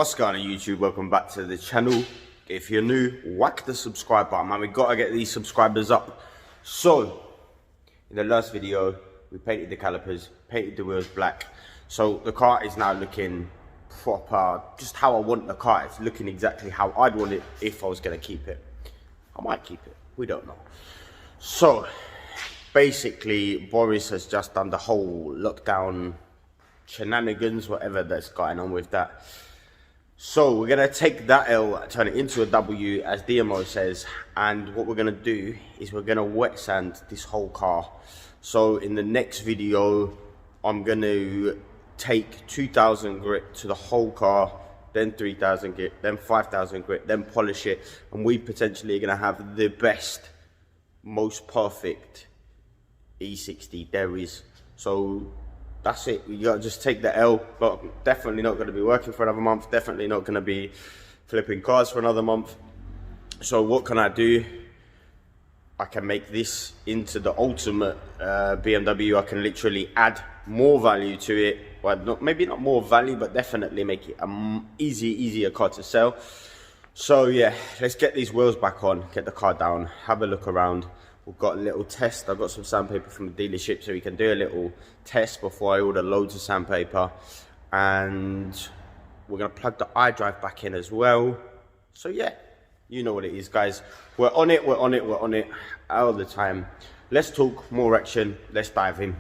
What's going on YouTube? Welcome back to the channel. If you're new, whack the subscribe button, man. We gotta get these subscribers up. So in the last video we painted the calipers, painted the wheels black, so the car is now looking proper, just how I want the car. It's looking exactly how I'd want it if I was gonna keep it. I might keep it, we don't know. So basically Boris has just done the whole lockdown shenanigans, whatever that's going on with that. So we're gonna take that L, turn it into a W, as DMO says, and what we're gonna do is we're gonna wet sand this whole car. So in the next video, I'm gonna take 2000 grit to the whole car, then 3000 grit, then 5000 grit, then polish it, and we potentially are gonna have the best, most perfect E60 there is. So that's it. You gotta just take the L. But definitely not gonna be working for another month, definitely not gonna be flipping cars for another month. So what can I do? I can make this into the ultimate BMW. I can literally add more value to it. Well, maybe not more value, but definitely make it an easier car to sell. So yeah, let's get these wheels back on, get the car down, have a look around. We've got a little test. I've got some sandpaper from the dealership, so we can do a little test before I order loads of sandpaper. And we're gonna plug the iDrive back in as well. So yeah, you know what it is, guys. We're on it all the time. Let's talk more action. Let's dive in.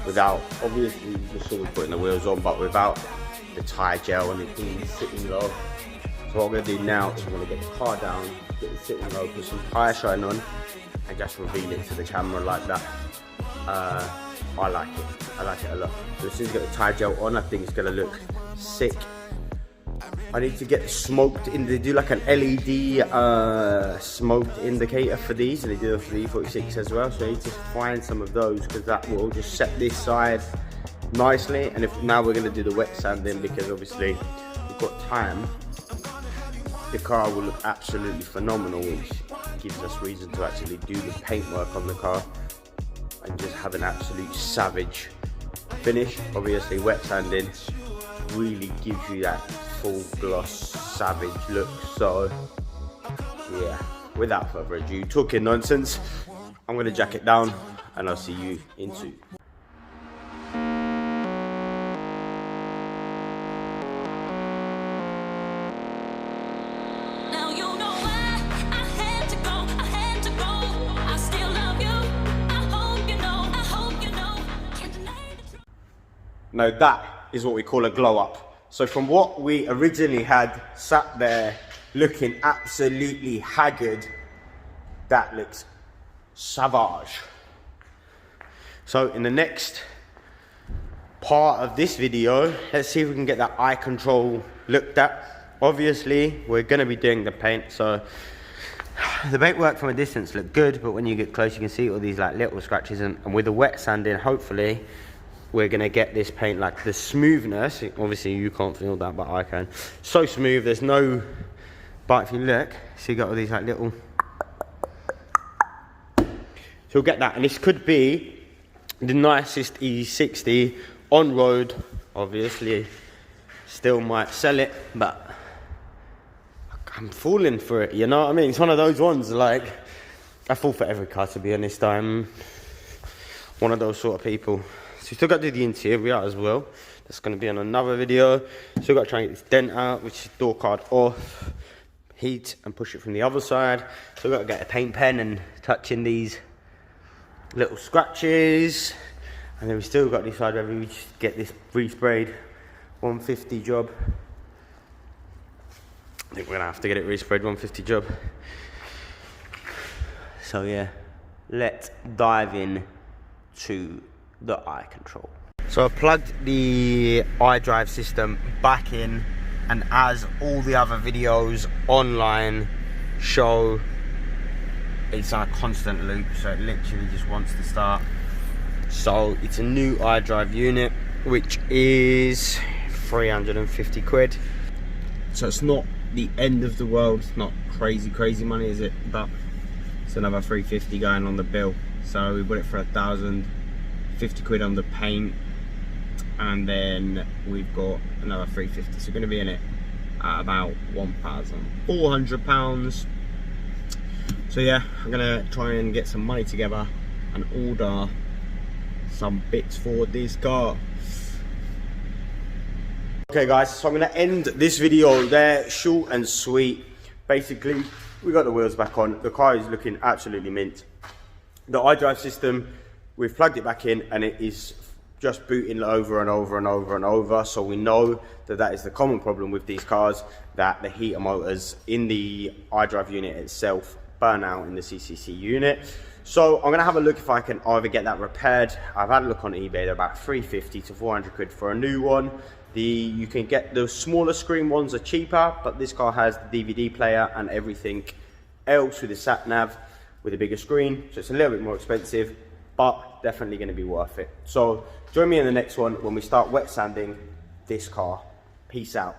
Without, obviously just sort of putting the wheels on, but without the tyre gel and it being sitting low. So what I'm going to do now is I'm going to get the car down, get it sitting low, put some tyre shine on, and just reveal it to the camera like that. I like it a lot. So as soon as I get the tyre gel on, I think it's going to look sick. I need to get smoked in. They do like an LED smoked indicator for these, and they do it for the E46 as well. So I need to find some of those, because that will just set this side nicely. And if now we're going to do the wet sanding, because obviously we've got time, the car will look absolutely phenomenal, which gives us reason to actually do the paintwork on the car and just have an absolute savage finish. Obviously wet sanding really gives you that full gloss savage look. So yeah, without further ado, talking nonsense, I'm gonna jack it down and I'll see you in 2. Now that is what we call a glow up. So from what we originally had sat there looking absolutely haggard, that looks savage. So in the next part of this video, let's see if we can get that eye control looked at. Obviously we're going to be doing the paint, so the paintwork from a distance looked good, but when you get close you can see all these like little scratches, and with the wet sanding hopefully we're gonna get this paint, like the smoothness, obviously you can't feel that but I can, so smooth, there's no, but if you look, so you got all these like little, so you'll get that. And this could be the nicest E60 on road. Obviously still might sell it, but I'm falling for it, you know what I mean? It's one of those ones, like I fall for every car, to be honest. I'm one of those sort of people. So we still got to do the interior as well. That's going to be on another video. Still got to try and get this dent out, which is door card off. Heat and push it from the other side. Still got to get a paint pen and touch in these little scratches. And then we still got to decide whether we just get this resprayed 150 job. I think we're going to have to get it resprayed 150 job. So yeah, let's dive in to the eye control. So I plugged the iDrive system back in. and as all the other videos online show, it's on a constant loop, so it literally just wants to start. So it's a new iDrive unit, which is 350 quid. So it's not the end of the world, it's not crazy money, is it? But it's another 350 going on the bill. So we bought it for 1,050 quid on the paint, and then we've got another 350. So we're going to be in it at about £1,400. So yeah, I'm going to try and get some money together and order some bits for this car. Okay guys, so I'm going to end this video there, short and sweet. Basically, we got the wheels back on. The car is looking absolutely mint. The iDrive system, we've plugged it back in and it is just booting over and over. So we know that that is the common problem with these cars, that the heater motors in the iDrive unit itself burn out in the CCC unit. So I'm going to have a look if I can either get that repaired. I've had a look on eBay, they're about 350 to 400 quid for a new one. You can get the smaller screen ones are cheaper, but this car has the DVD player and everything else with the sat nav with a bigger screen, so it's a little bit more expensive, but definitely going to be worth it. So join me in the next one when we start wet sanding this car. Peace out.